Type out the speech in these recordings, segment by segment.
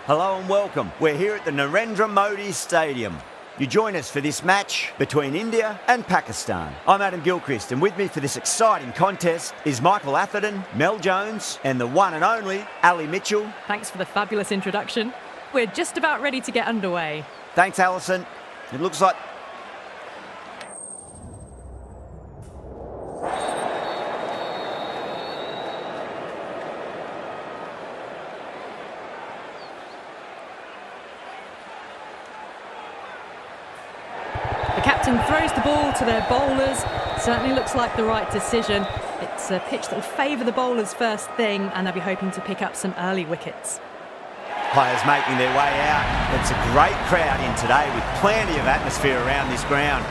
Hello and welcome. We're here at the Narendra Modi Stadium. You join us for this match between India and Pakistan. I'm Adam Gilchrist, and with me for this exciting contest is Michael Atherton, Mel Jones, and the one and only Ali Mitchell. Thanks for the fabulous introduction. We're just about ready to get underway. Thanks, Alison. It looks like... The captain throws the ball to their bowlers. Certainly looks like the right decision. It's a pitch that will favour the bowlers first thing, and they'll be hoping to pick up some early wickets. Players making their way out. It's a great crowd in today with plenty of atmosphere around this ground.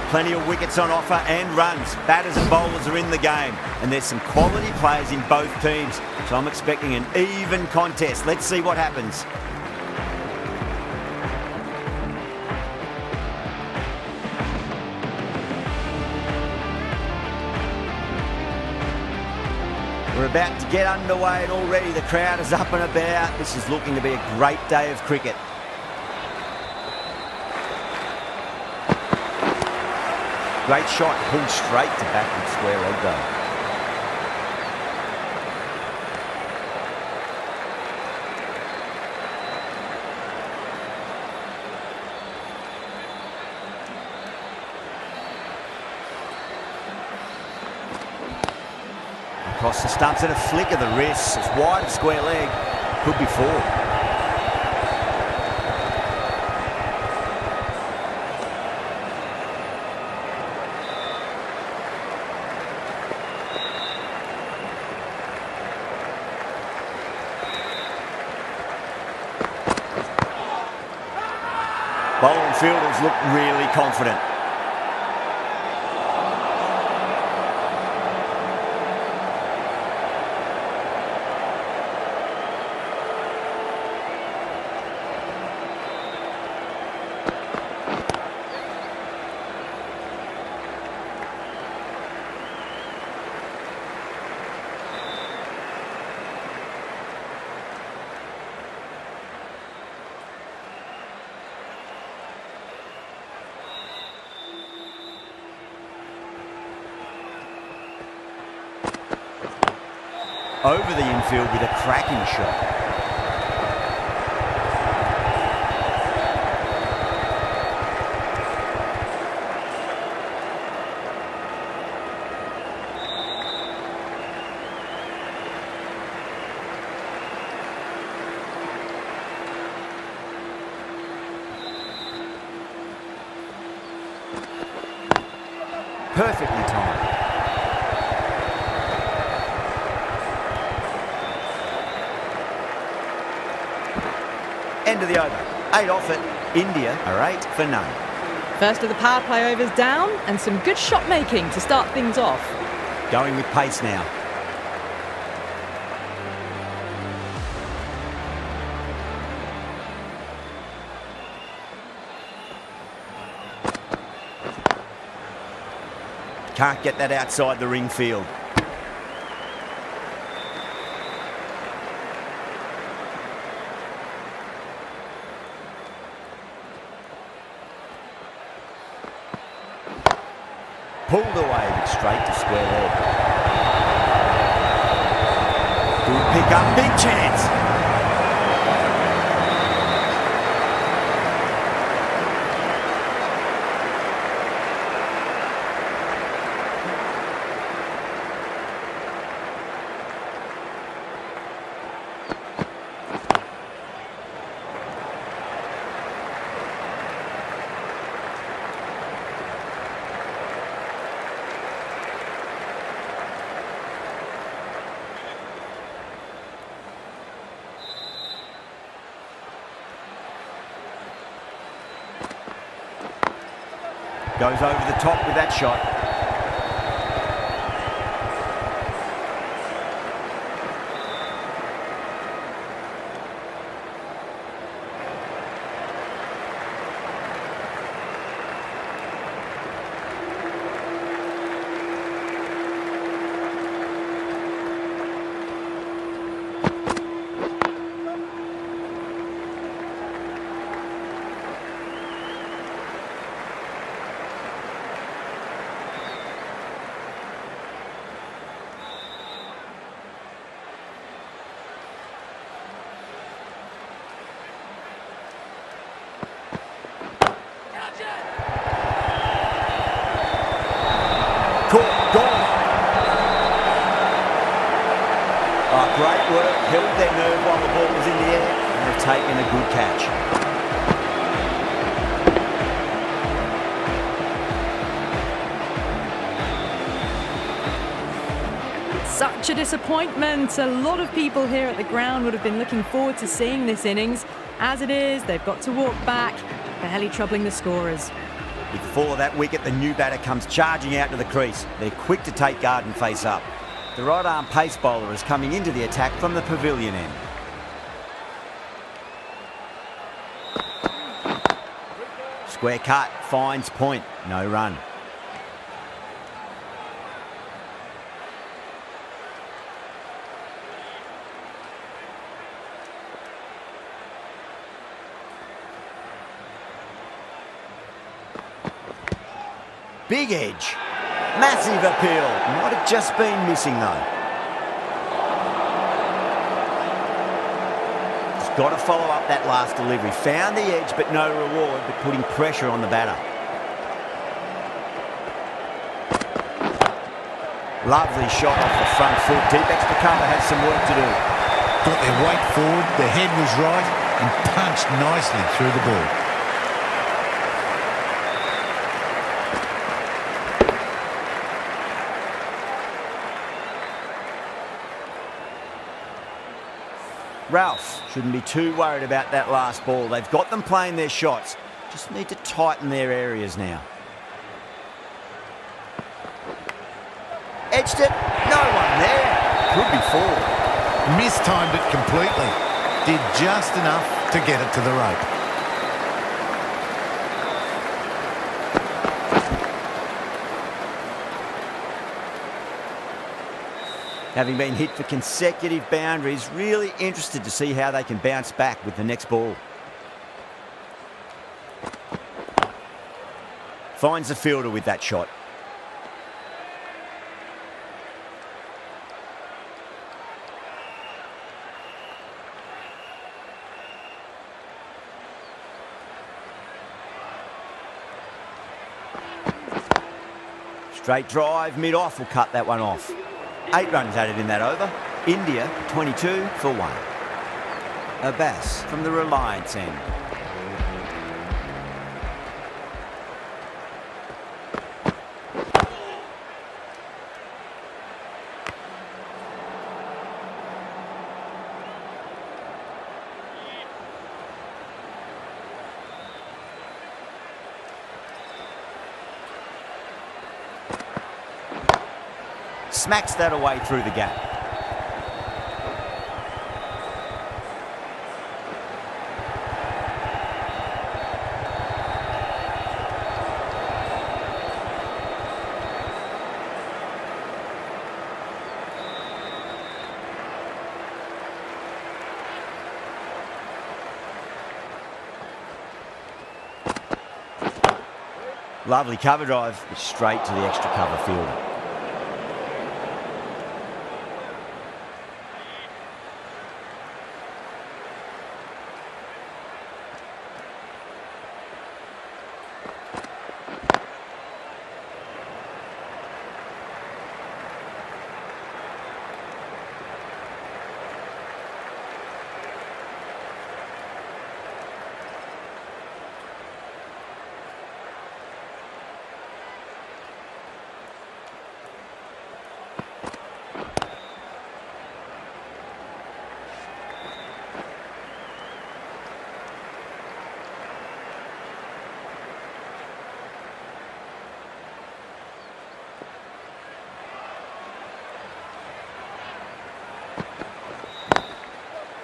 Plenty of wickets on offer and runs. Batters and bowlers are in the game, and there's some quality players in both teams. So I'm expecting an even contest. Let's see what happens. We're about to get underway and already the crowd is up and about. This is looking to be a great day of cricket. Great shot, pulled straight to backward square leg though. Across the stumps and a flick of the wrist. It's wide of square leg. Could be four. Bowling fielders look really confident. Over the infield with a cracking shot. Perfectly timed. End of the over. 8 off it. India are 8 for none. First of the power play overs down, and some good shot making to start things off. Going with pace now. Can't get that outside the ring field. Pulled away, but straight to square leg. Good pick up, big chance. Goes over the top with that shot. great work, held their nerve while the ball was in the air, and they've taken a good catch. Such a disappointment. A lot of people here at the ground would have been looking forward to seeing this innings. As it is, they've got to walk back, barely troubling the scorers. With the fall of that wicket, the new batter comes charging out to the crease. They're quick to take guard and face up. The right-arm pace bowler is coming into the attack from the pavilion end. Square cut, finds point, no run. Big edge. Massive appeal. Might have just been missing though. He's got to follow up that last delivery. Found the edge but no reward, but putting pressure on the batter. Lovely shot off the front foot. Deep extra cover has some work to do. Got their weight forward, their head was right and punched nicely through the ball. Ralph shouldn't be too worried about that last ball. They've got them playing their shots. Just need to tighten their areas now. Edged it. No one there. Could be four. Mistimed it completely. Did just enough to get it to the rope. Having been hit for consecutive boundaries, really interested to see how they can bounce back with the next ball. Finds the fielder with that shot. Straight drive, mid-off will cut that one off. 8 runs added in that over. India 22 for 1. Abbas from the Reliance end. Smacks that away through the gap. Lovely cover drive, straight to the extra cover fielder.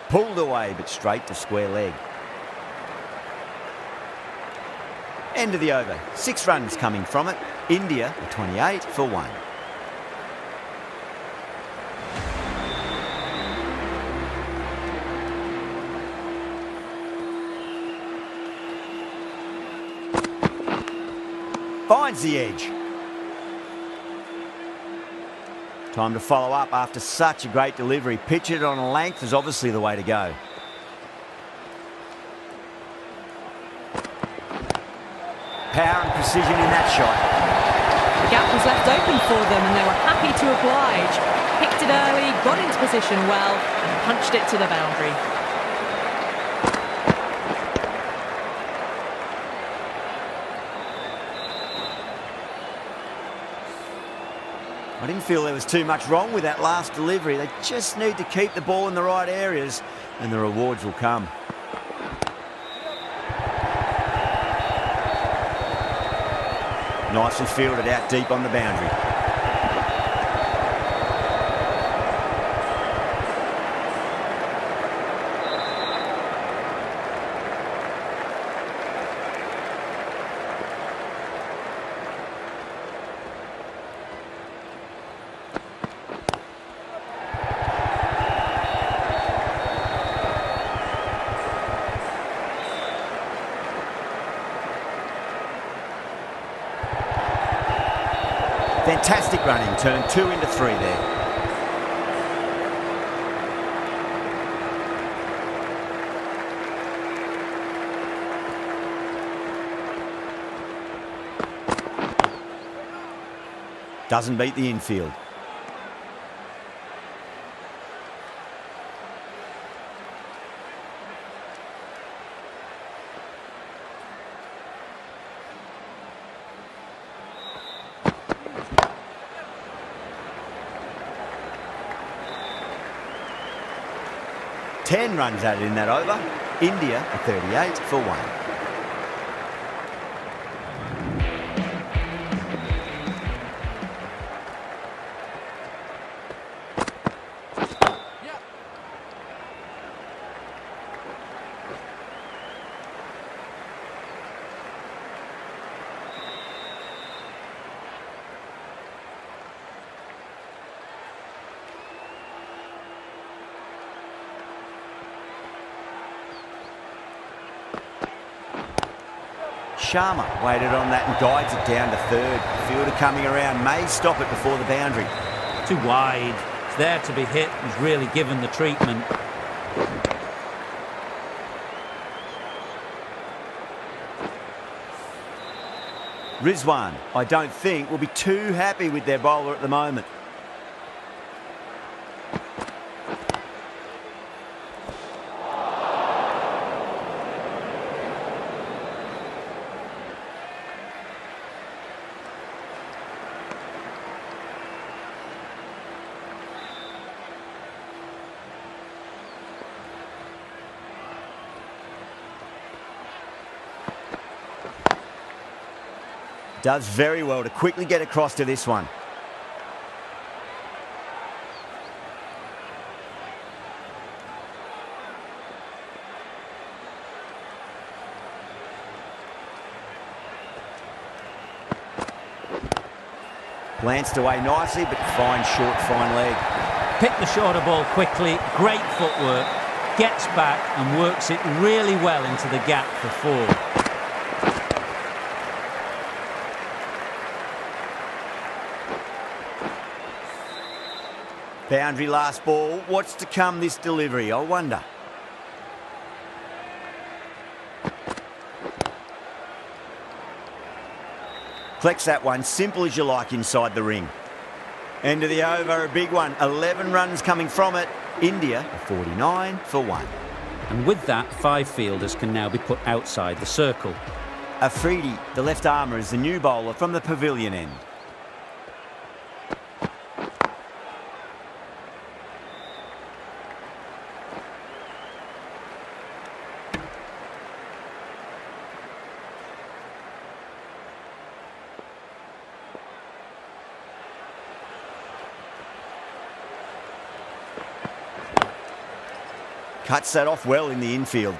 Pulled away, but straight to square leg. End of the over. 6 runs coming from it. India 28 for 1. Finds the edge. Time to follow up after such a great delivery. Pitch it on a length is obviously the way to go. Power and precision in that shot. The gap was left open for them and they were happy to oblige. Picked it early, got into position well and punched it to the boundary. I didn't feel there was too much wrong with that last delivery. They just need to keep the ball in the right areas and the rewards will come. Nicely fielded out deep on the boundary. Fantastic running, turned 2 into 3 there. Doesn't beat the infield. Ten runs added in that over. India are 38 for 1. Sharma waited on that and guides it down to third. Fielder coming around may stop it before the boundary. Too wide. It's there to be hit. He's really given the treatment. Rizwan, I don't think, will be too happy with their bowler at the moment. Does very well to quickly get across to this one. Glanced away nicely, but fine short, fine leg. Picked the shorter ball quickly, great footwork, gets back and works it really well into the gap for 4. Boundary last ball. What's to come this delivery, I wonder. Collects that one, simple as you like inside the ring. End of the over, a big one. 11 runs coming from it. India are 49 for 1. And with that, 5 fielders can now be put outside the circle. Afridi, the left armour, is the new bowler from the pavilion end. Cuts that off well in the infield.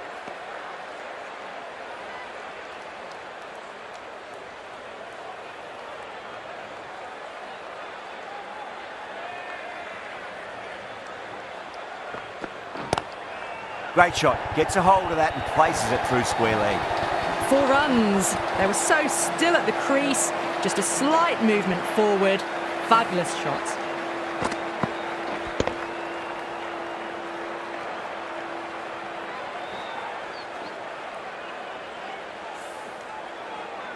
Great shot. Gets a hold of that and places it through square leg. 4 runs. They were so still at the crease. Just a slight movement forward. Fabulous shot.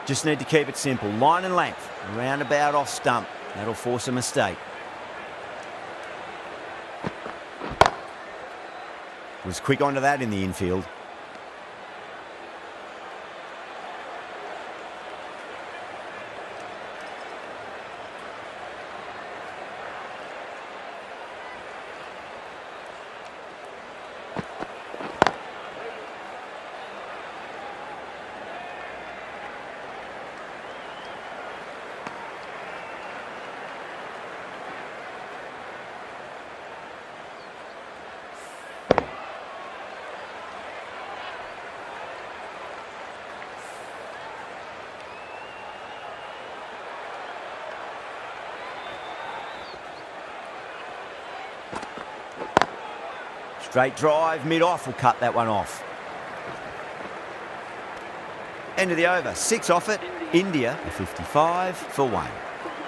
Just need to keep it simple. Line and length, roundabout off stump. That'll force a mistake. Was quick onto that in the infield. Straight drive, mid-off will cut that one off. End of the over, 6 off it. India, a 55 for 1.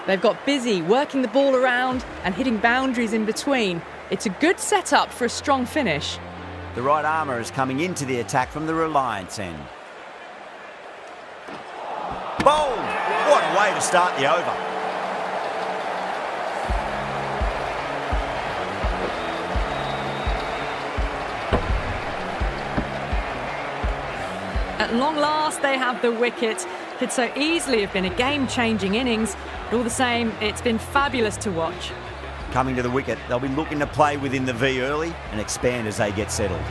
They've got busy working the ball around and hitting boundaries in between. It's a good setup for a strong finish. The right armour is coming into the attack from the Reliance end. Bowled! What a way to start the over. At long last, they have the wicket. Could so easily have been a game-changing innings, but all the same, it's been fabulous to watch. Coming to the wicket, they'll be looking to play within the V early and expand as they get settled.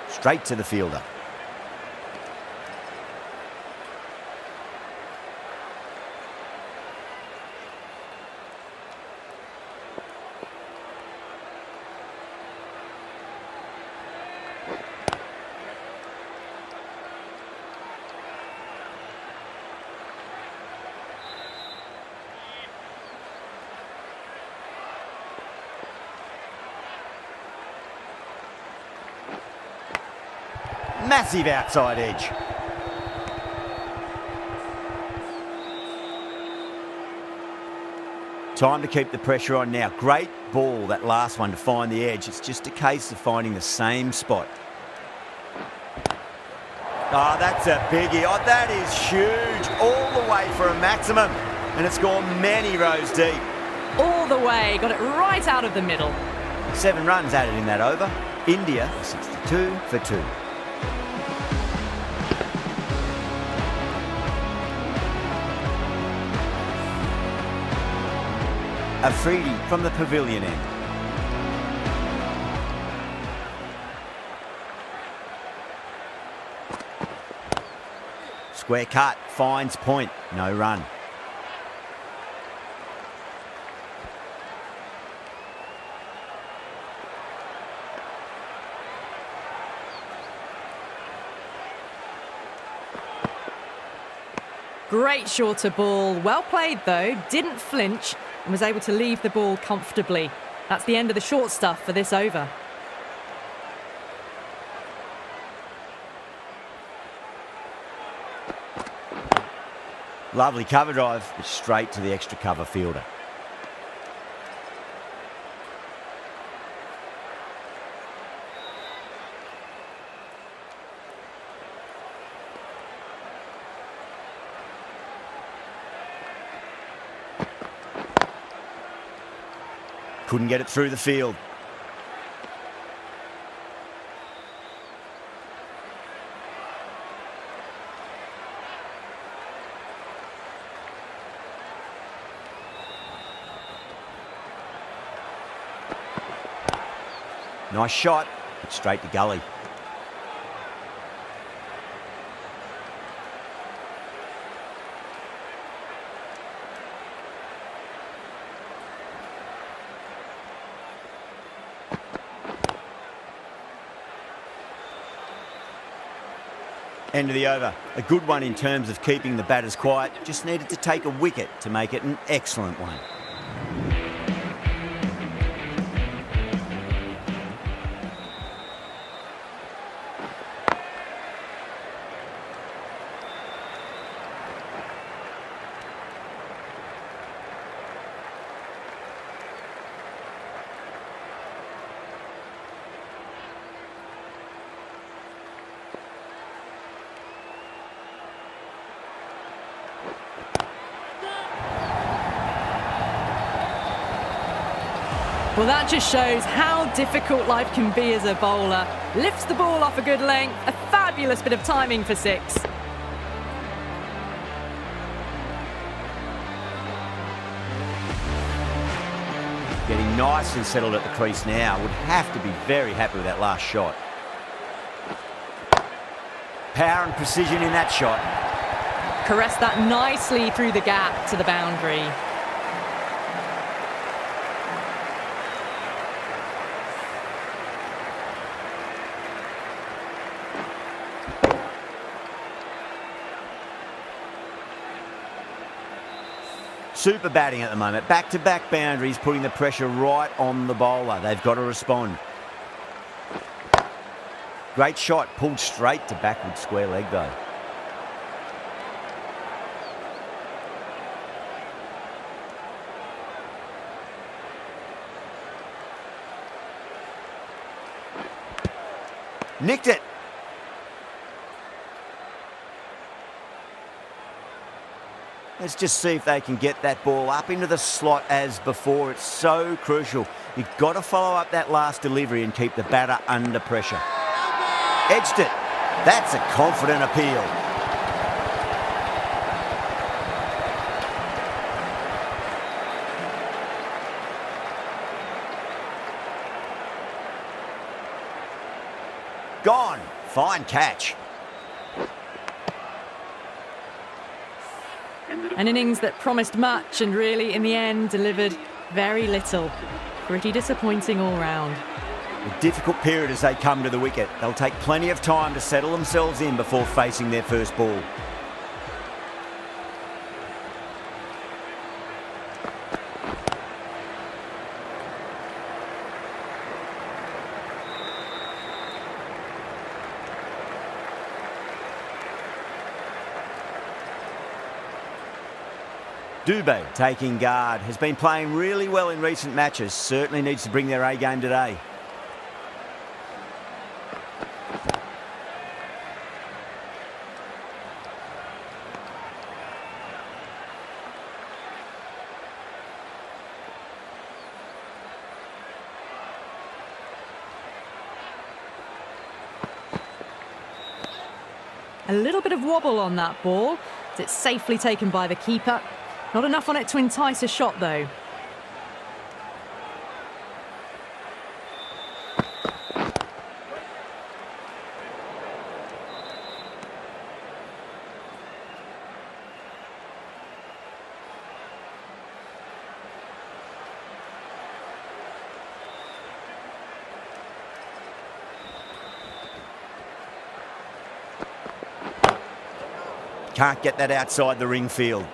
Straight to the fielder. Massive outside edge. Time to keep the pressure on now. Great ball, that last one, to find the edge. It's just a case of finding the same spot. Oh, that's a biggie. Oh, that is huge. All the way for a maximum. And it's gone many rows deep. All the way, got it right out of the middle. 7 runs added in that over. India, 62 for 2. Afridi from the pavilion end. Square cut, finds point, no run. Great shorter ball. Well played though, didn't flinch and was able to leave the ball comfortably. That's the end of the short stuff for this over. Lovely cover drive, but straight to the extra cover fielder. Couldn't get it through the field. Nice shot, but straight to gully. End of the over. A good one in terms of keeping the batters quiet. Just needed to take a wicket to make it an excellent one. Well, that just shows how difficult life can be as a bowler. Lifts the ball off a good length, a fabulous bit of timing for 6. Getting nicely settled at the crease now. Would have to be very happy with that last shot. Power and precision in that shot. Caressed that nicely through the gap to the boundary. Super batting at the moment. Back-to-back boundaries, putting the pressure right on the bowler. They've got to respond. Great shot, pulled straight to backward square leg though. Nicked it. Let's just see if they can get that ball up into the slot as before. It's so crucial. You've got to follow up that last delivery and keep the batter under pressure. Edged it. That's a confident appeal. Gone. Fine catch. An innings that promised much and really, in the end, delivered very little. Pretty disappointing all round. A difficult period as they come to the wicket. They'll take plenty of time to settle themselves in before facing their first ball. Dubé taking guard, has been playing really well in recent matches, certainly needs to bring their A game today. A little bit of wobble on that ball. It's safely taken by the keeper. Not enough on it to entice a shot, though. Can't get that outside the ring field.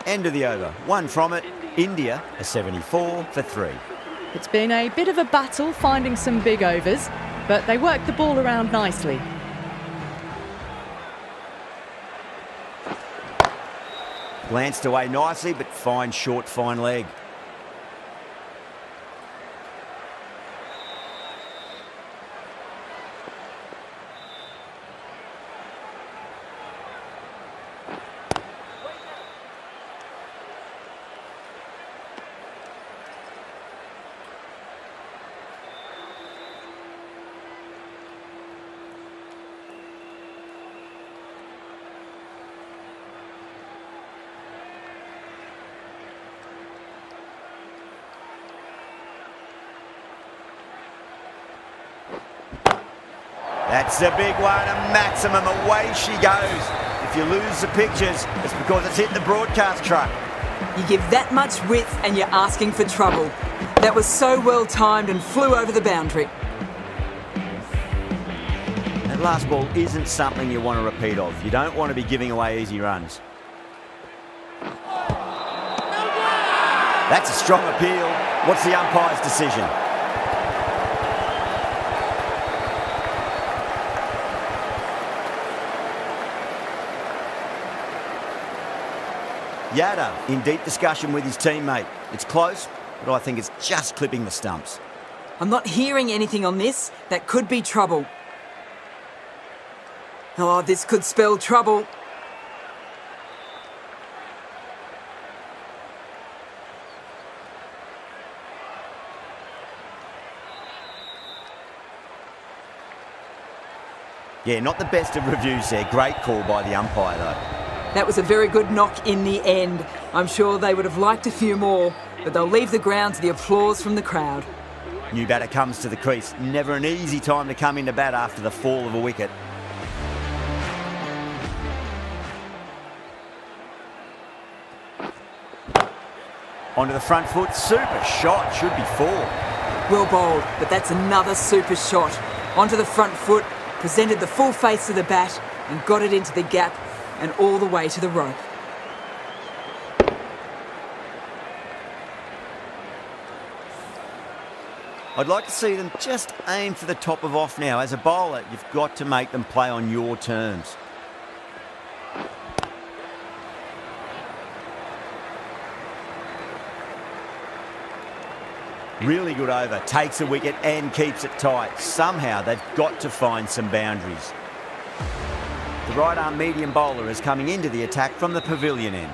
End of the over. One from it. India, a 74 for 3. It's been a bit of a battle finding some big overs, but they worked the ball around nicely. Glanced away nicely, but fine short, fine leg. That's a big one, a maximum. Away she goes. If you lose the pictures, it's because it's hit the broadcast truck. You give that much width and you're asking for trouble. That was so well timed and flew over the boundary. That last ball isn't something you want to repeat of. You don't want to be giving away easy runs. That's a strong appeal. What's the umpire's decision? Yada in deep discussion with his teammate. It's close, but I think it's just clipping the stumps. I'm not hearing anything on this. That could be trouble. Oh, this could spell trouble. Yeah, not the best of reviews there. Great call by the umpire, though. That was a very good knock in the end. I'm sure they would have liked a few more, but they'll leave the ground to the applause from the crowd. New batter comes to the crease. Never an easy time to come into bat after the fall of a wicket. Onto the front foot. Super shot. Should be 4. Well bowled, but that's another super shot. Onto the front foot, presented the full face of the bat and got it into the gap and all the way to the rope. I'd like to see them just aim for the top of off now. As a bowler, you've got to make them play on your terms. Really good over, takes a wicket and keeps it tight. Somehow they've got to find some boundaries. The right arm medium bowler is coming into the attack from the pavilion end.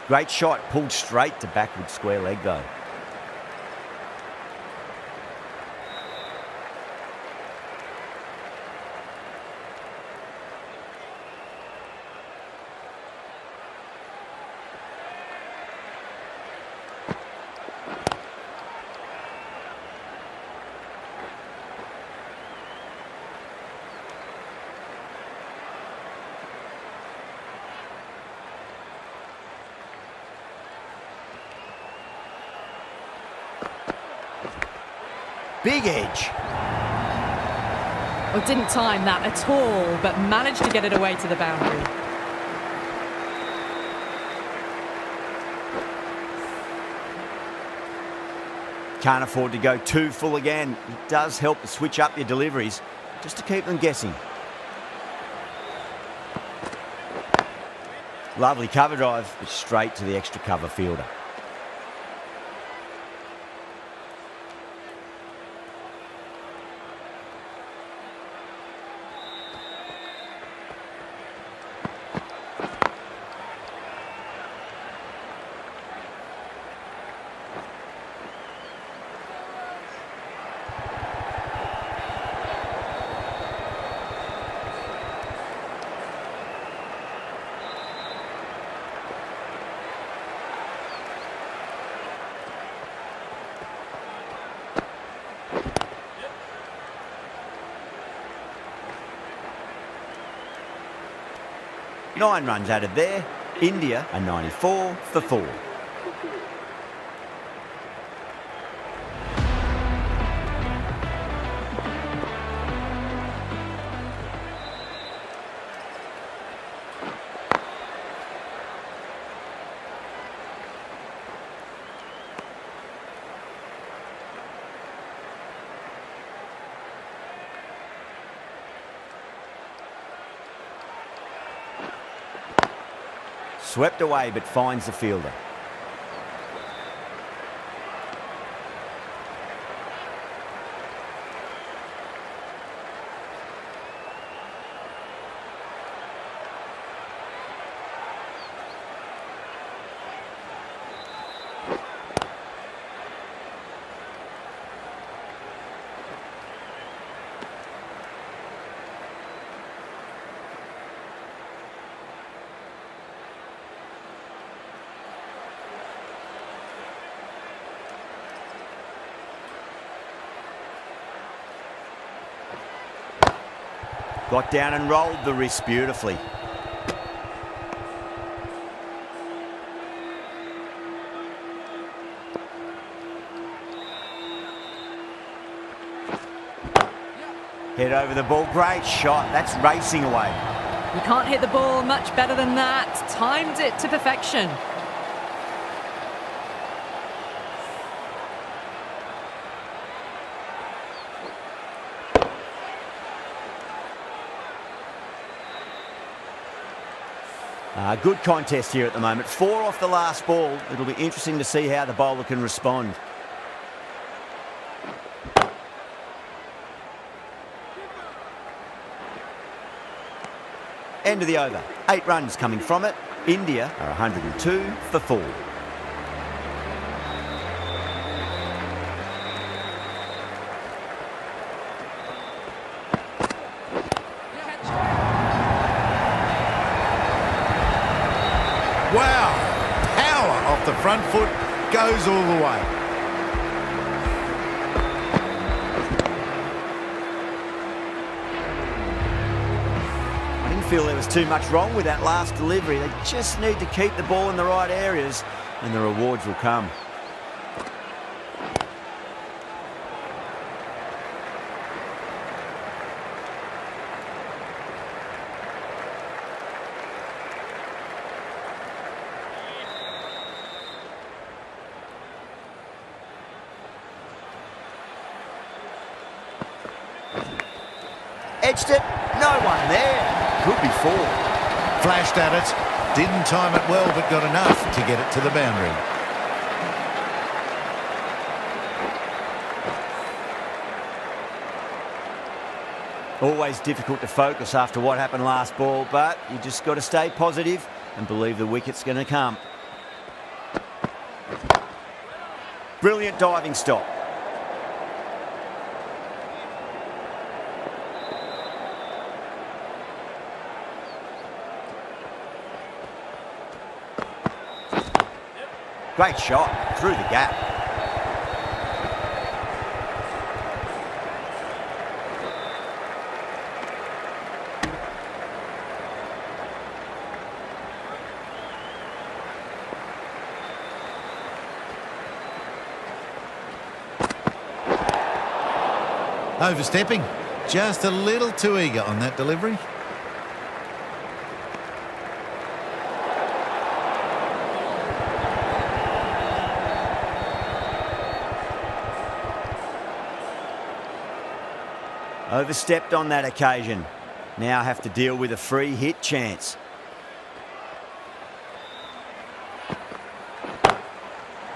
Great shot, pulled straight to backward square leg though. Big edge. Well, didn't time that at all, but managed to get it away to the boundary. Can't afford to go too full again. It does help to switch up your deliveries, just to keep them guessing. Lovely cover drive, but straight to the extra cover fielder. Nine runs added there. India a 94 for 4. Swept away but finds the fielder. Got down and rolled the wrist beautifully. Head over the ball, great shot, that's racing away. You can't hit the ball much better than that. Timed it to perfection. Good contest here at the moment. 4 off the last ball. It'll be interesting to see how the bowler can respond. End of the over. 8 runs coming from it. India are 102 for 4. Wow! Power off the front foot, goes all the way. I didn't feel there was too much wrong with that last delivery. They just need to keep the ball in the right areas and the rewards will come. Edged it, no one there. Could be 4. Flashed at it, didn't time it well, but got enough to get it to the boundary. Always difficult to focus after what happened last ball, but you just got to stay positive and believe the wicket's going to come. Brilliant diving stop. Great shot through the gap. Overstepping, just a little too eager on that delivery. Overstepped on that occasion. Now have to deal with a free hit chance.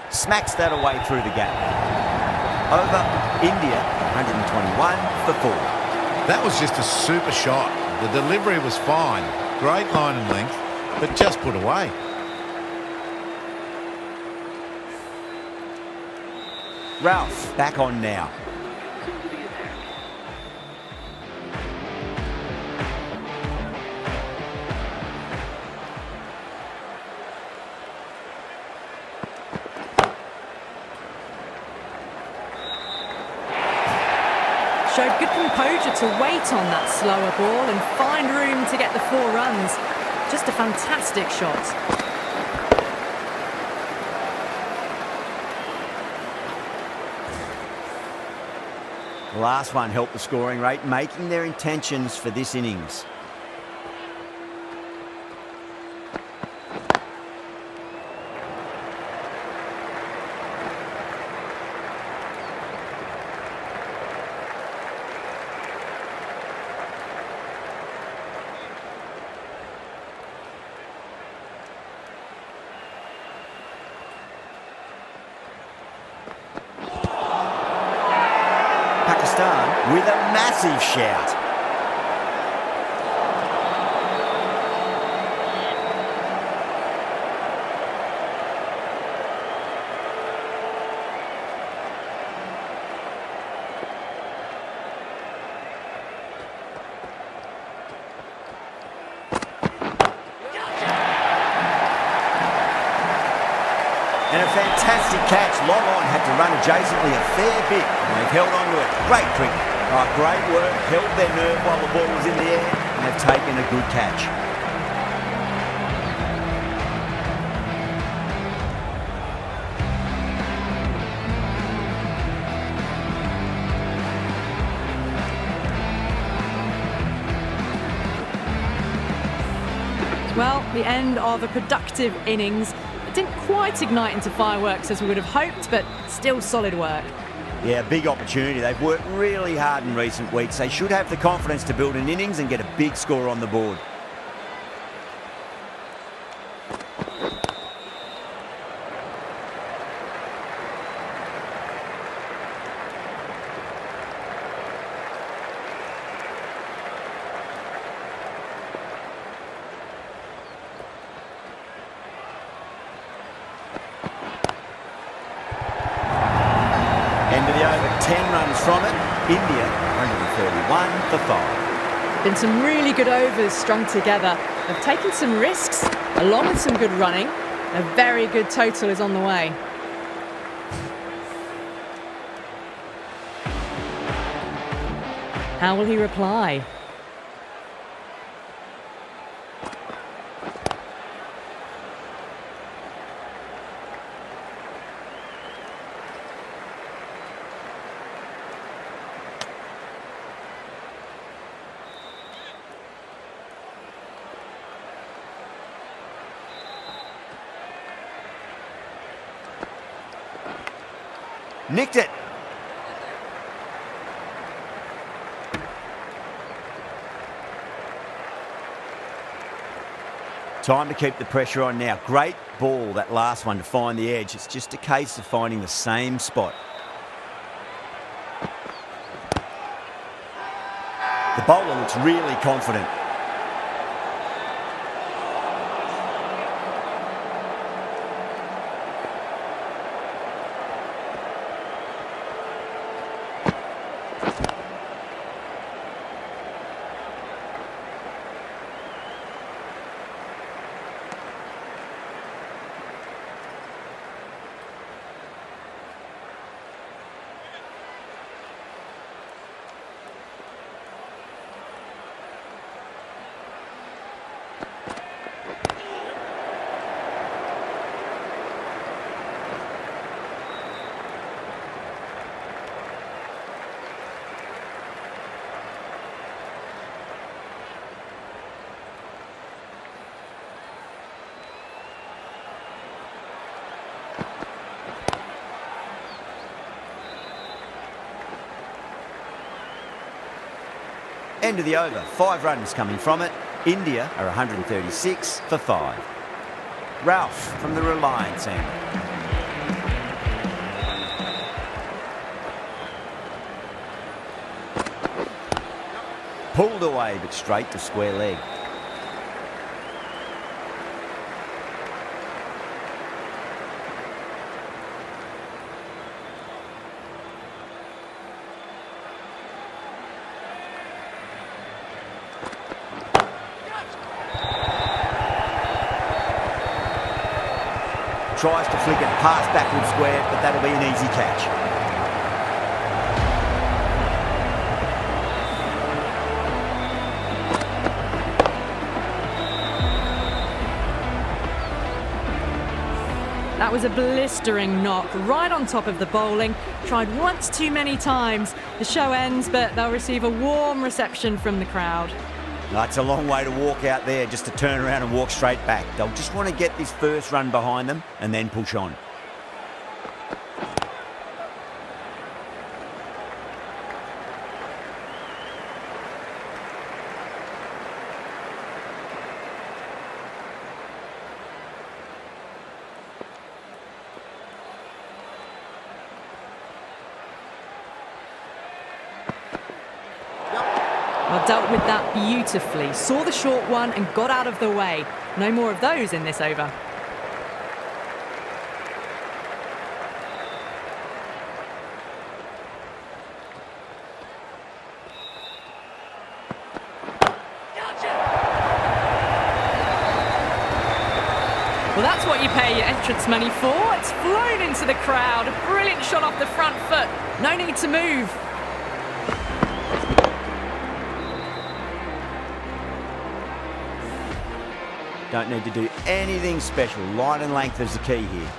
Smacks that away through the gap. Over, India, 121 for 4. That was just a super shot. The delivery was fine. Great line and length, but just put away. Ralph, back on now. Showed good composure to wait on that slower ball and find room to get the 4 runs. Just a fantastic shot. The last one helped the scoring rate, making their intentions for this innings. Pakistan with a massive shout. And a fantastic catch. Long on had to run adjacently a fair bit, and they've held on to it. Great cricket. Great work. Held their nerve while the ball was in the air, and they've taken a good catch. Well, the end of a productive innings. It didn't quite ignite into fireworks as we would have hoped, but still solid work. Yeah, big opportunity. They've worked really hard in recent weeks. They should have the confidence to build an innings and get a big score on the board. 10 runs from it. India 131 for 5. Been some really good overs strung together. They've taken some risks, along with some good running. A very good total is on the way. How will he reply? Nicked it. Time to keep the pressure on now. Great ball, that last one, to find the edge. It's just a case of finding the same spot. The bowler looks really confident. End of the over, 5 runs coming from it. India are 136 for 5. Ralph from the Reliance end. Pulled away but straight to square leg. Tries to flick it past backward square, but that'll be an easy catch. That was a blistering knock right on top of the bowling. Tried once too many times. The show ends, but they'll receive a warm reception from the crowd. That's a long way to walk out there just to turn around and walk straight back. They'll just want to get this first run behind them and then push on. Well, dealt with that beautifully. Saw the short one and got out of the way. No more of those in this over. Well, that's what you pay your entrance money for. It's flown into the crowd. A brilliant shot off the front foot. No need to move. Don't need to do anything special. Line and length is the key here.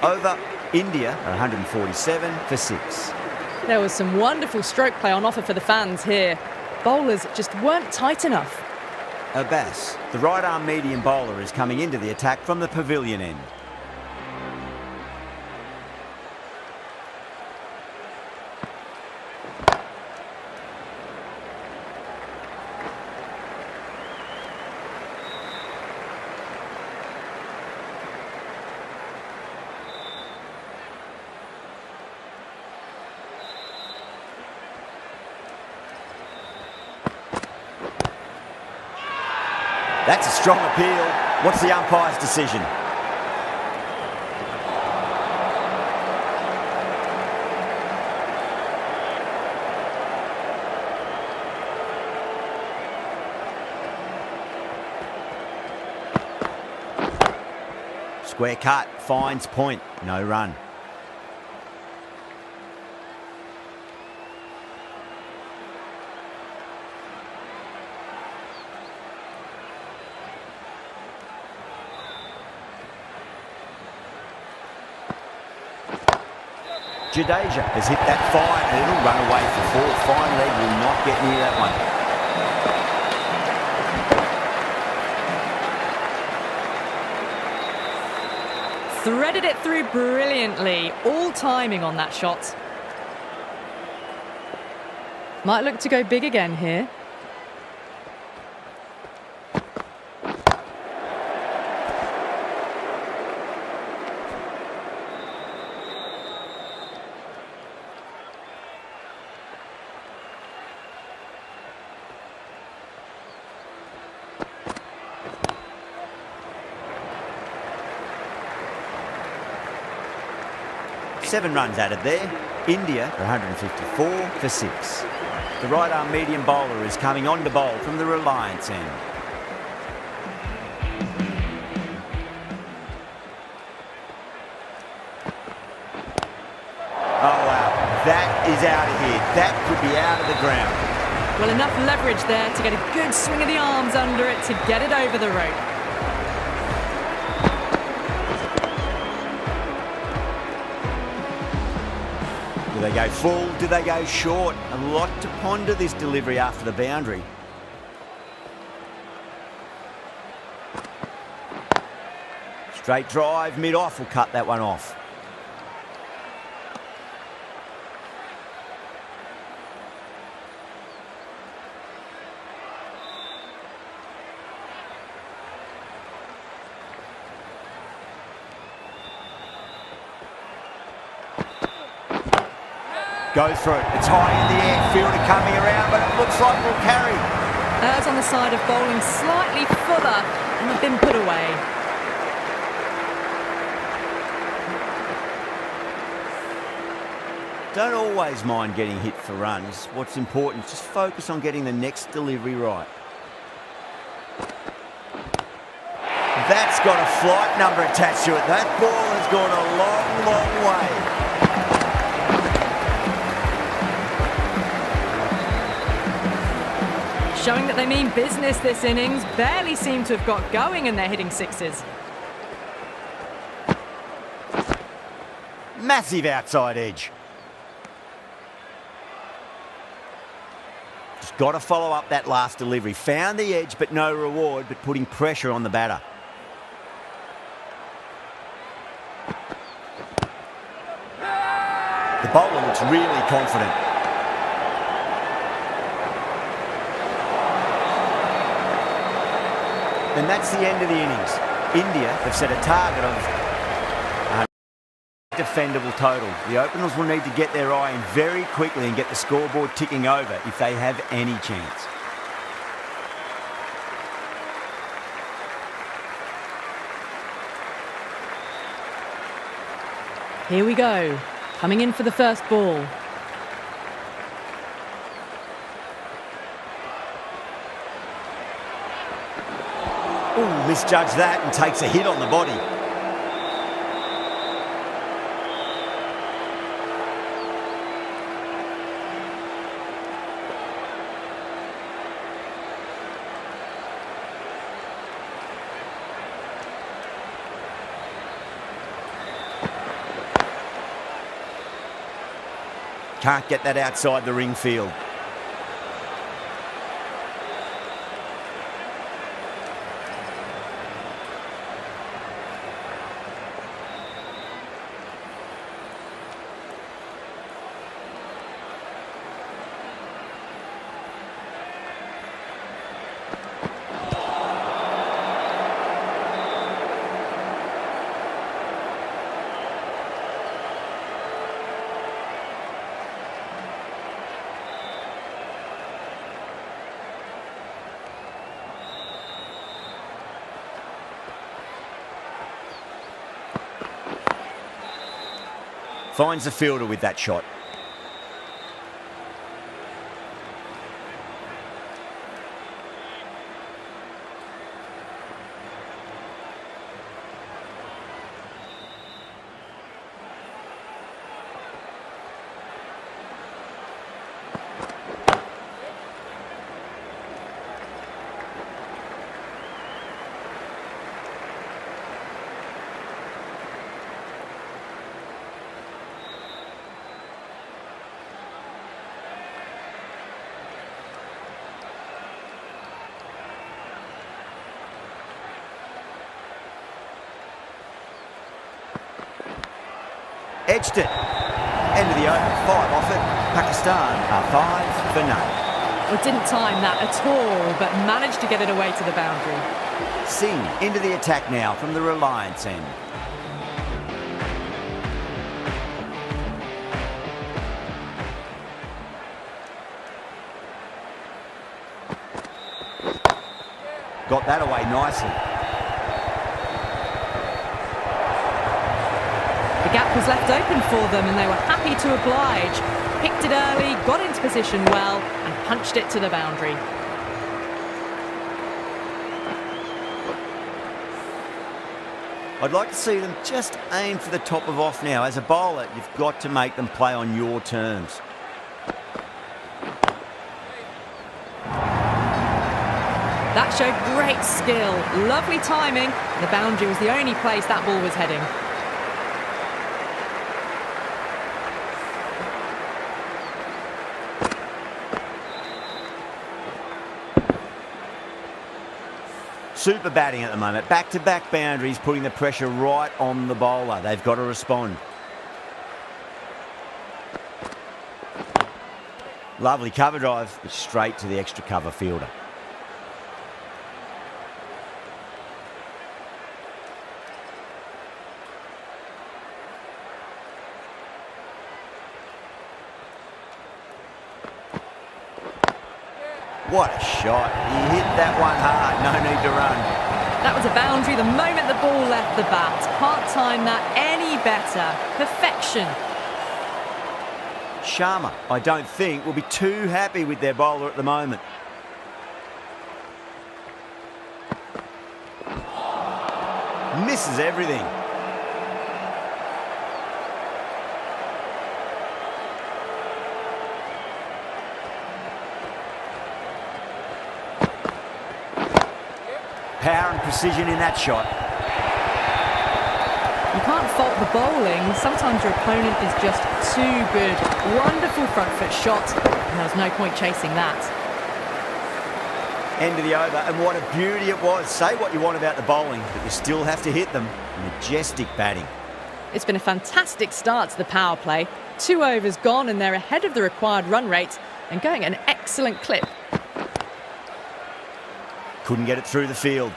Over, India are 147 for 6. There was some wonderful stroke play on offer for the fans here. Bowlers just weren't tight enough. Abbas, the right-arm medium bowler, is coming into the attack from the pavilion end. That's a strong appeal. What's the umpire's decision? Square cut, finds point, no run. Jadeja has hit that fine and it'll run away for four. Fine leg will not get near that one. Threaded it through brilliantly. All timing on that shot. Might look to go big again here. Seven runs added there. India are 154 for 6. The right arm medium bowler is coming on to bowl from the Reliance end. Oh wow, that is out of here. That could be out of the ground. Well, enough leverage there to get a good swing of the arms under it to get it over the rope. Do they go full? Do they go short? A lot to ponder this delivery after the boundary. Straight drive, mid-off will cut that one off. Go through it. It's high in the air. Fielder coming around, but it looks like we'll carry. That's on the side of bowling slightly further and have been put away. Don't always mind getting hit for runs. What's important is just focus on getting the next delivery right. That's got a flight number attached to it. That ball has gone a long, long way. Showing that they mean business this innings. Barely seem to have got going and they're hitting sixes. Massive outside edge. Just got to follow up that last delivery. Found the edge, but no reward, but putting pressure on the batter. The bowler looks really confident. And that's the end of the innings. India have set a target of a defendable total. The openers will need to get their eye in very quickly and get the scoreboard ticking over if they have any chance. Here we go. Coming in for the first ball. Ooh, misjudged that and takes a hit on the body. Can't get that outside the ring field. Finds the fielder with that shot. Edged it. End of the over. 5 off it. Pakistan are 5 for none. Well, didn't time that at all, but managed to get it away to the boundary. Singh into the attack now from the Reliance end. Got that away nicely. The gap was left open for them and they were happy to oblige. Picked it early, got into position well and punched it to the boundary. I'd like to see them just aim for the top of off now. As a bowler, you've got to make them play on your terms. That showed great skill, lovely timing. The boundary was the only place that ball was heading. Super batting at the moment. Back-to-back boundaries, putting the pressure right on the bowler. They've got to respond. Lovely cover drive, but straight to the extra cover fielder. What a shot. He hit that one hard. No need to run. That was a boundary the moment the ball left the bat. Can't time that any better. Perfection. Sharma, I don't think, will be too happy with their bowler at the moment. Misses everything. Power and precision in that shot. You can't fault the bowling. Sometimes your opponent is just too good. Wonderful front foot shot. And there was no point chasing that. End of the over, and what a beauty it was. Say what you want about the bowling, but you still have to hit them. Majestic batting. It's been a fantastic start to the power play. 2 overs gone and they're ahead of the required run rate and going at an excellent clip. Couldn't get it through the field.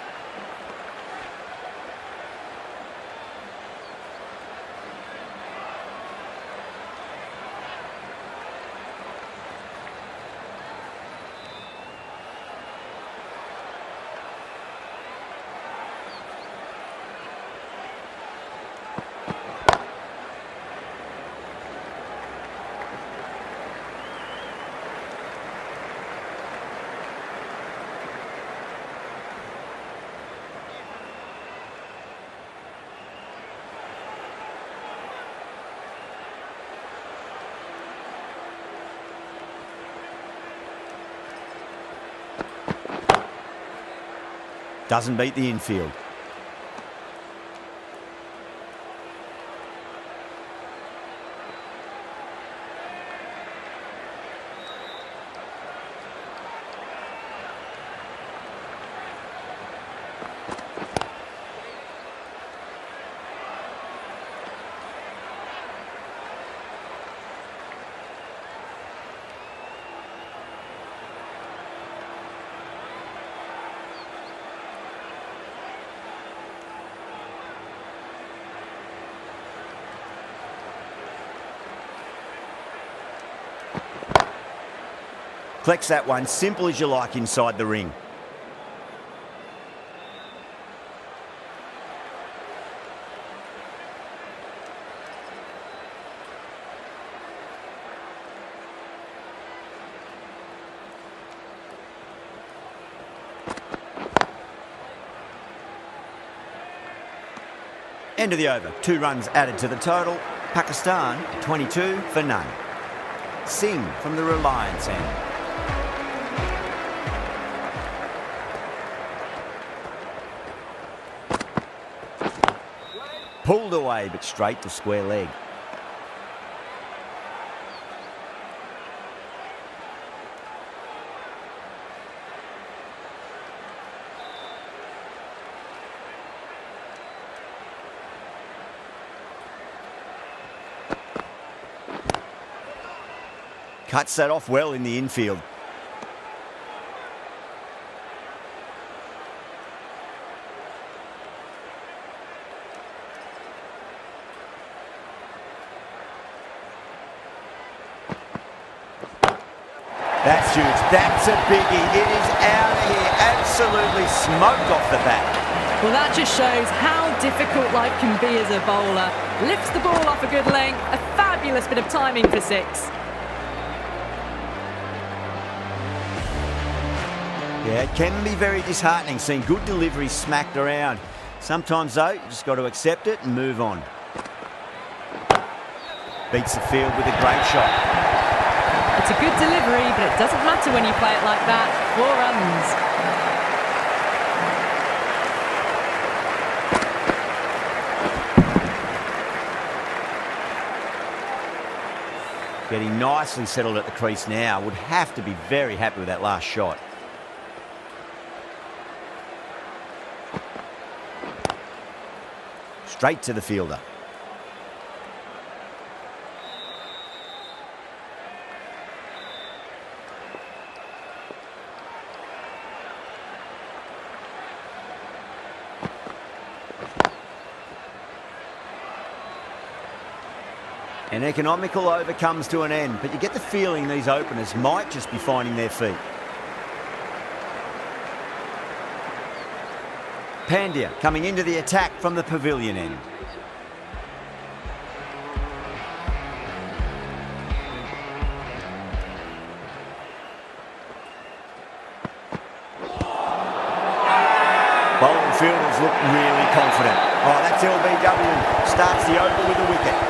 Doesn't beat the infield. Collects that one, simple as you like inside the ring. End of the over. 2 runs added to the total. Pakistan 22 for none. Singh from the Reliance end. Pulled away, but straight to square leg. Cuts that off well in the infield. That's huge. That's a biggie. It is out of here. Absolutely smoked off the bat. Well, that just shows how difficult life can be as a bowler. Lifts the ball off a good length. A fabulous bit of timing for 6. Yeah, it can be very disheartening seeing good delivery smacked around. Sometimes, though, you just got to accept it and move on. Beats the field with a great shot. It's a good delivery, but it doesn't matter when you play it like that. 4 runs. Getting nicely settled at the crease now. Would have to be very happy with that last shot. Straight to the fielder. An economical over comes to an end, but you get the feeling these openers might just be finding their feet. Pandya coming into the attack from the pavilion end. Bowling fielders look really confident. Oh, that's LBW. Starts the over with a wicket.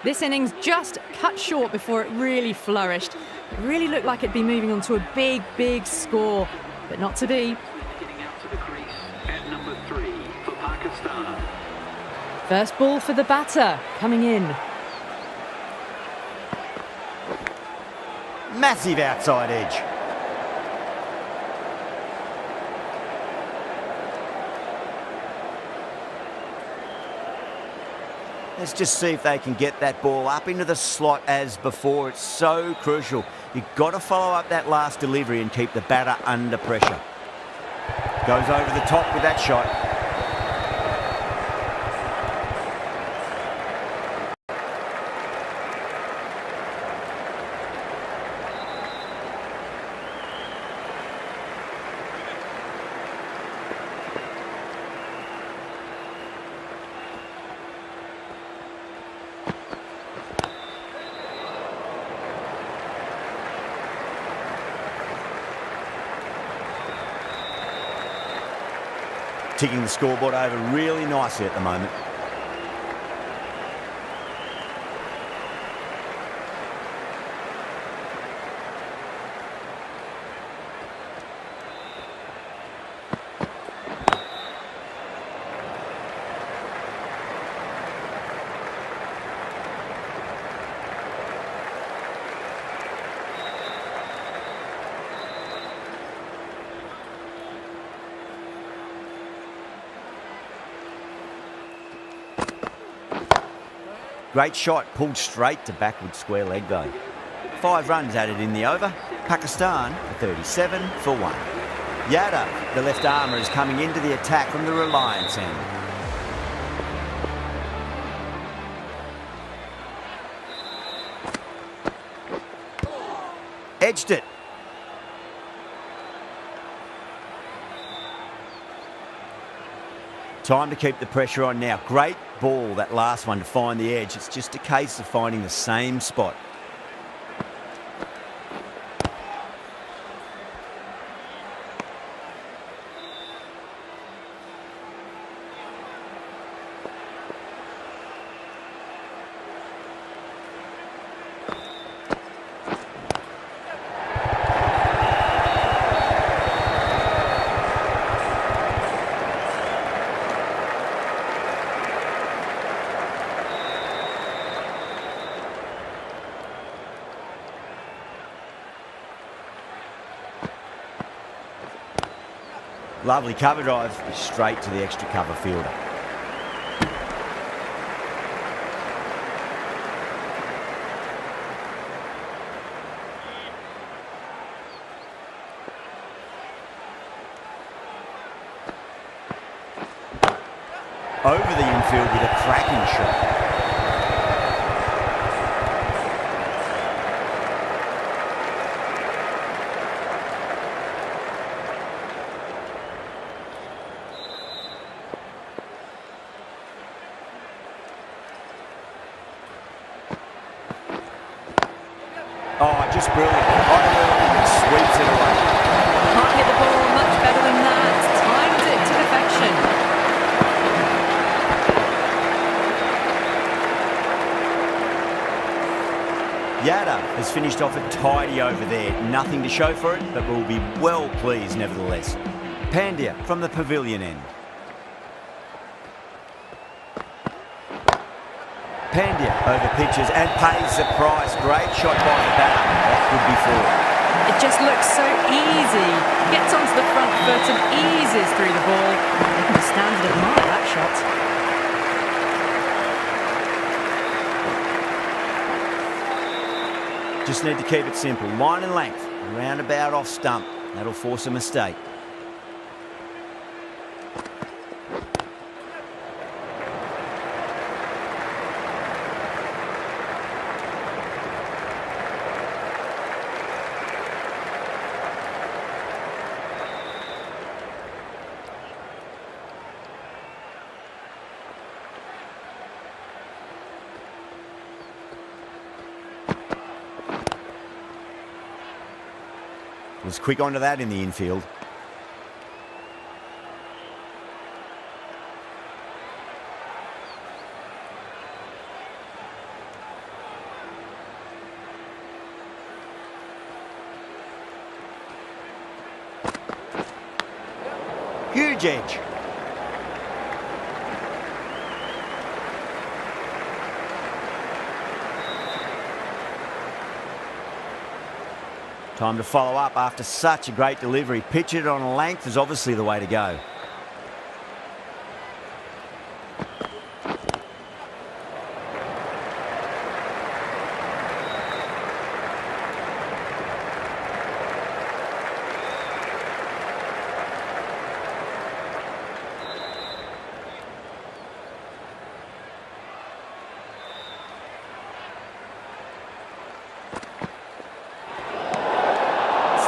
This innings just cut short before it really flourished. It really looked like it'd be moving on to a big, big score, but not to be. Getting out to the crease at number 3 for Pakistan. First ball for the batter, coming in. Massive outside edge. Let's just see if they can get that ball up into the slot as before. It's so crucial. You've got to follow up that last delivery and keep the batter under pressure. Goes over the top with that shot. Ticking the scoreboard over really nicely at the moment. Great shot, pulled straight to backward square leg though. 5 runs added in the over. Pakistan 37 for 1. Yadav, the left armour, is coming into the attack from the Reliance end. Edged it. Time to keep the pressure on now. Great ball, that last one, to find the edge. It's just a case of finding the same spot. Lovely cover drive, straight to the extra cover fielder. Over the infield with a cracking shot. Oh, just brilliant. Sweeps it away. Can't hit the ball much better than that. Timed it to perfection. Yada has finished off a tidy over there. Nothing to show for it, but we'll be well pleased nevertheless. Pandya from the pavilion end. Pandya over pitches and pays the price. Great shot by the batter. That could be four. It just looks so easy. Gets onto the front foot and eases through the ball. You can stand and admire that shot. Just need to keep it simple. Line and length. Roundabout off stump. That'll force a mistake. Was quick onto that in the infield. Huge edge. Time to follow up after such a great delivery. Pitch it on a length is obviously the way to go.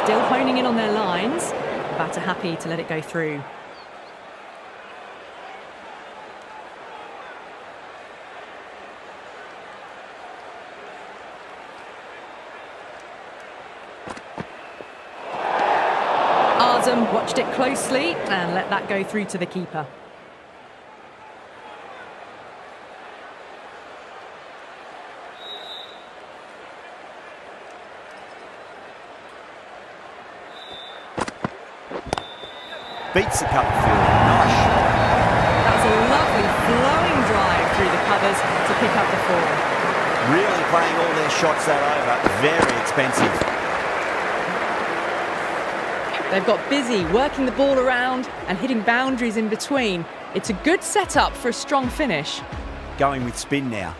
Still honing in on their lines. Batter happy to let it go through. Azam watched it closely and let that go through to the keeper. Beats the cover field. Nice shot. That was a lovely flowing drive through the covers to pick up the four. Really playing all their shots that over. Very expensive. They've got busy working the ball around and hitting boundaries in between. It's a good setup for a strong finish. Going with spin now.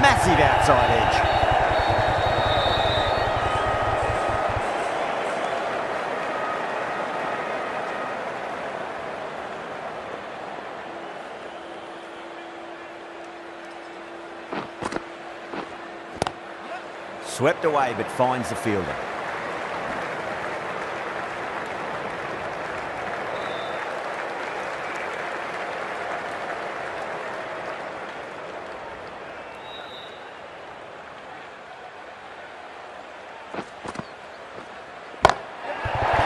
Massive outside edge. Swept away but finds the fielder.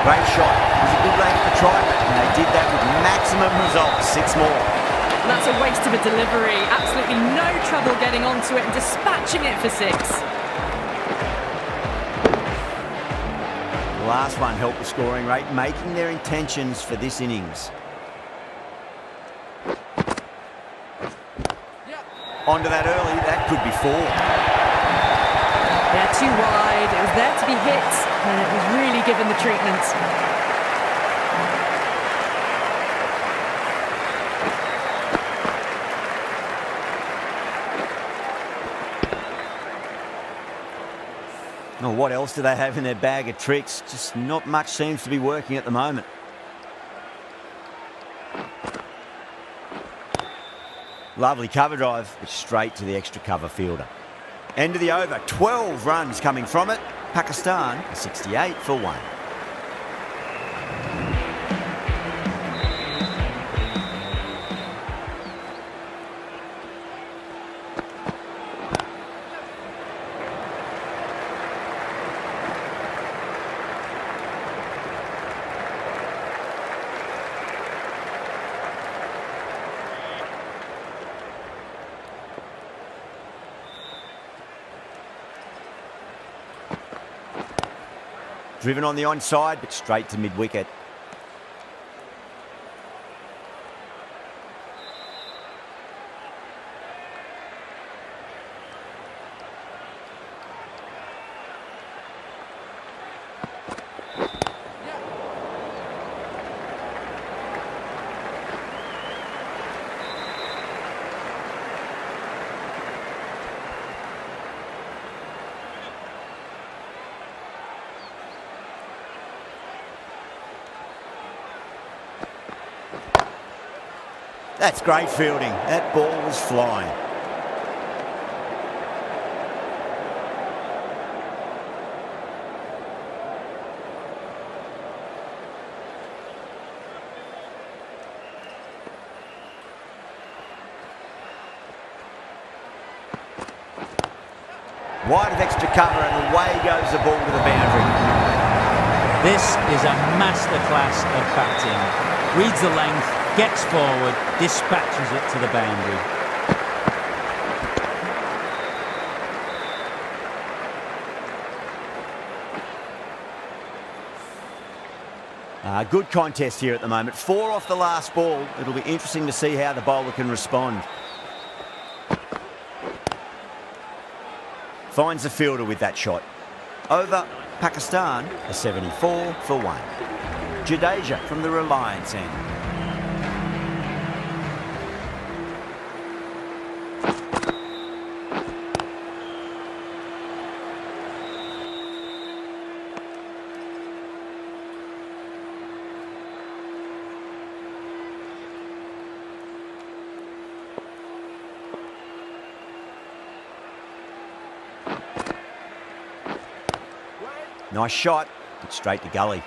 Great shot. It was a good length to try, and they did that with maximum results. 6 more. That's a waste of a delivery. Absolutely no trouble getting onto it and dispatching it for 6. The last one helped the scoring rate, making their intentions for this innings. Onto that early, that could be 4. Yeah, too wide. It was there to be hit, and it was really given the treatment. Oh, what else do they have in their bag of tricks? Just not much seems to be working at the moment. Lovely cover drive, but straight to the extra cover fielder. End of the over, 12 runs coming from it. Pakistan, 68 for 1. Driven on the onside, but straight to mid-wicket. That's great fielding. That ball was flying. Wide of extra cover and away goes the ball to the boundary. This is a masterclass of batting. Reads the length, gets forward, dispatches it to the boundary. Good contest here at the moment. 4 off the last ball. It'll be interesting to see how the bowler can respond. Finds the fielder with that shot. Over Pakistan, a 74 for 1. Jadeja from the Reliance end. Nice shot, but straight to gully.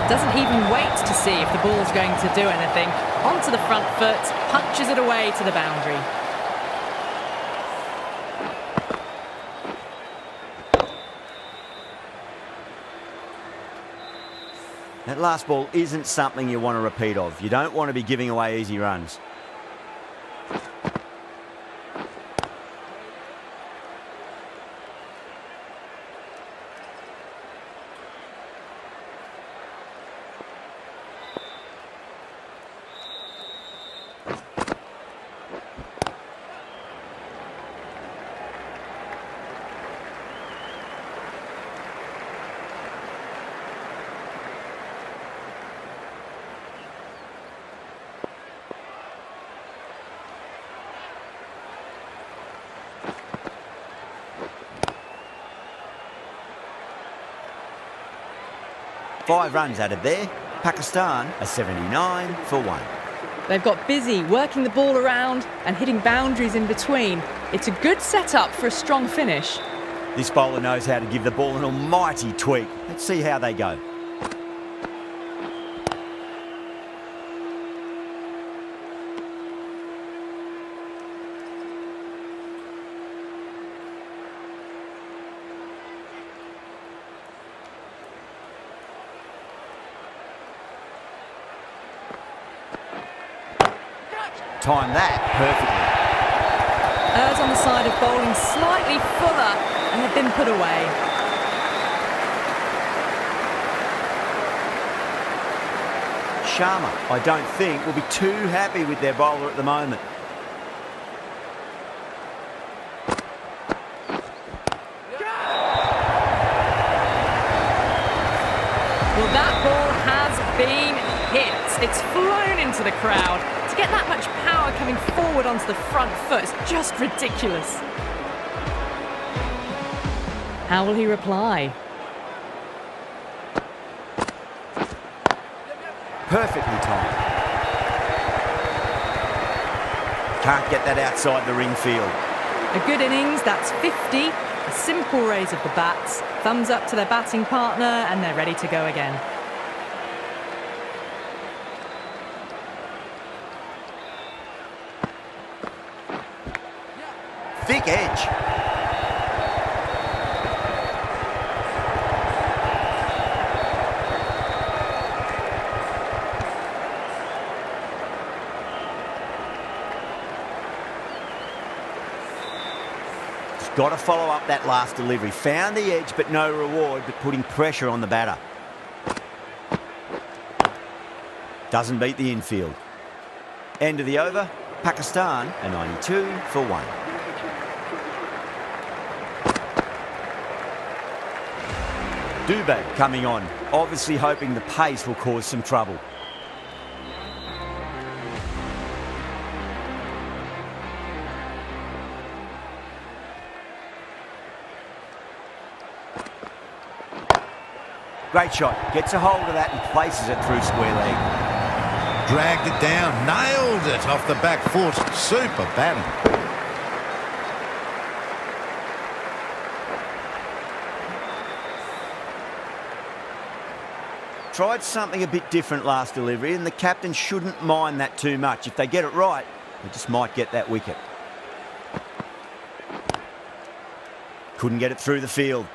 Doesn't even wait to see if the ball's going to do anything. Onto the front foot, punches it away to the boundary. That last ball isn't something you want to repeat of. You don't want to be giving away easy runs. 5 runs added there. Pakistan are 79 for 1. They've got busy working the ball around and hitting boundaries in between. It's a good setup for a strong finish. This bowler knows how to give the ball an almighty tweak. Let's see how they go. Time that perfectly. Errs on the side of bowling slightly fuller, and they've been put away. Sharma, I don't think, will be too happy with their bowler at the moment. Well, that ball has been hit. It's flown into the crowd. To get that much power coming forward onto the front foot is just ridiculous. How will he reply? Perfectly timed. Can't get that outside the ring field. A good innings, that's 50. A simple raise of the bats. Thumbs up to their batting partner, and they're ready to go again. Thick edge. Just got to follow up that last delivery. Found the edge, but no reward, but putting pressure on the batter. Doesn't beat the infield. End of the over. Pakistan are 92 for 1. Dubé coming on, obviously hoping the pace will cause some trouble. Great shot, gets a hold of that and places it through square leg. Dragged it down, nailed it off the back foot. Super batting. Tried something a bit different last delivery, and the captain shouldn't mind that too much. If they get it right, they just might get that wicket. Couldn't get it through the field.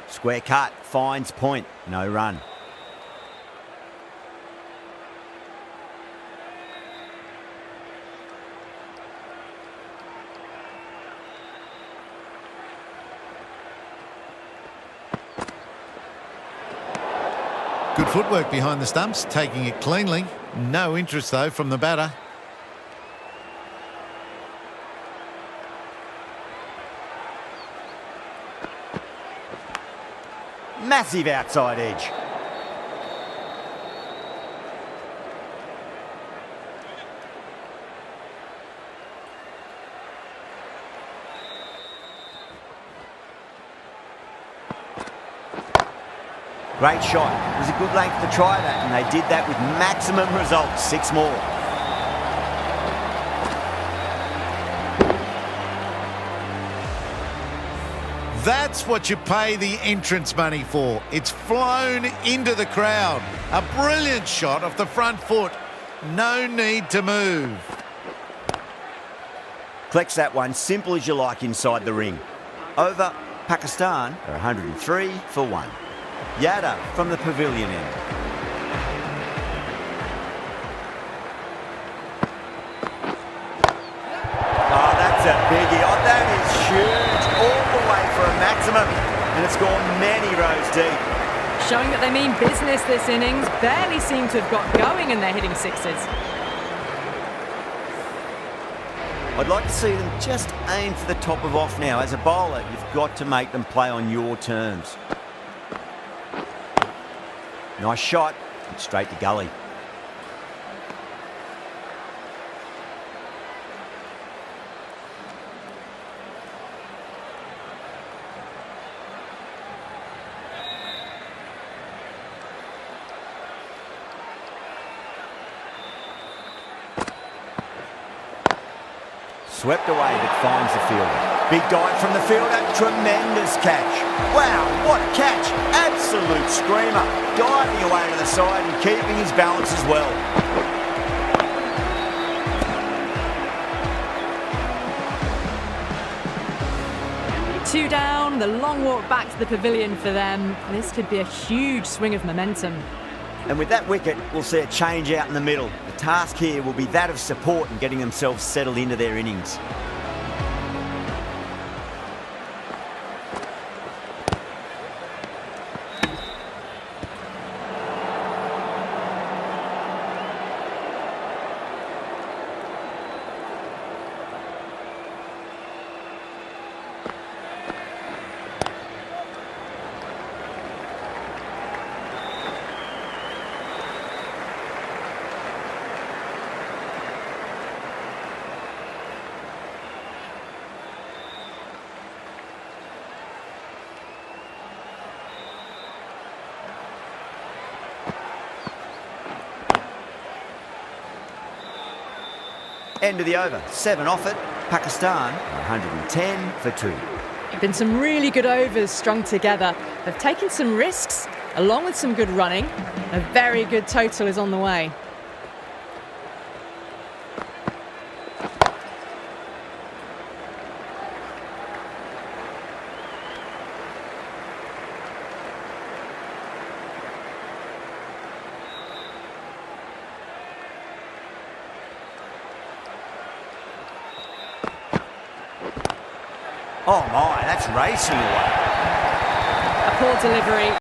Square cut, finds point, no run. Good footwork behind the stumps, taking it cleanly. No interest, though, from the batter. Massive outside edge. Great shot. It was a good length to try that, and they did that with maximum results. 6 more. That's what you pay the entrance money for. It's flown into the crowd. A brilliant shot off the front foot. No need to move. Collects that one, simple as you like inside the ring. Over, Pakistan are 103 for 1. Yada from the pavilion end. Oh, that's a biggie. Oh, that is huge. All the way for a maximum. And it's gone many rows deep. Showing that they mean business this innings. Barely seem to have got going and they're hitting sixes. I'd like to see them just aim for the top of off now. As a bowler, you've got to make them play on your terms. Nice shot, and straight to gully. Swept away but finds the fielder. Big dive from the fielder, tremendous catch. Wow, what a catch. Absolute screamer. Diving away to the side and keeping his balance as well. Two down, the long walk back to the pavilion for them. This could be a huge swing of momentum. And with that wicket, we'll see a change out in the middle. The task here will be that of support and getting themselves settled into their innings. End of the over, 7 off it. Pakistan, 110 for 2. Been some really good overs strung together. They've taken some risks, along with some good running. A very good total is on the way. Oh my, that's racing away. A poor delivery.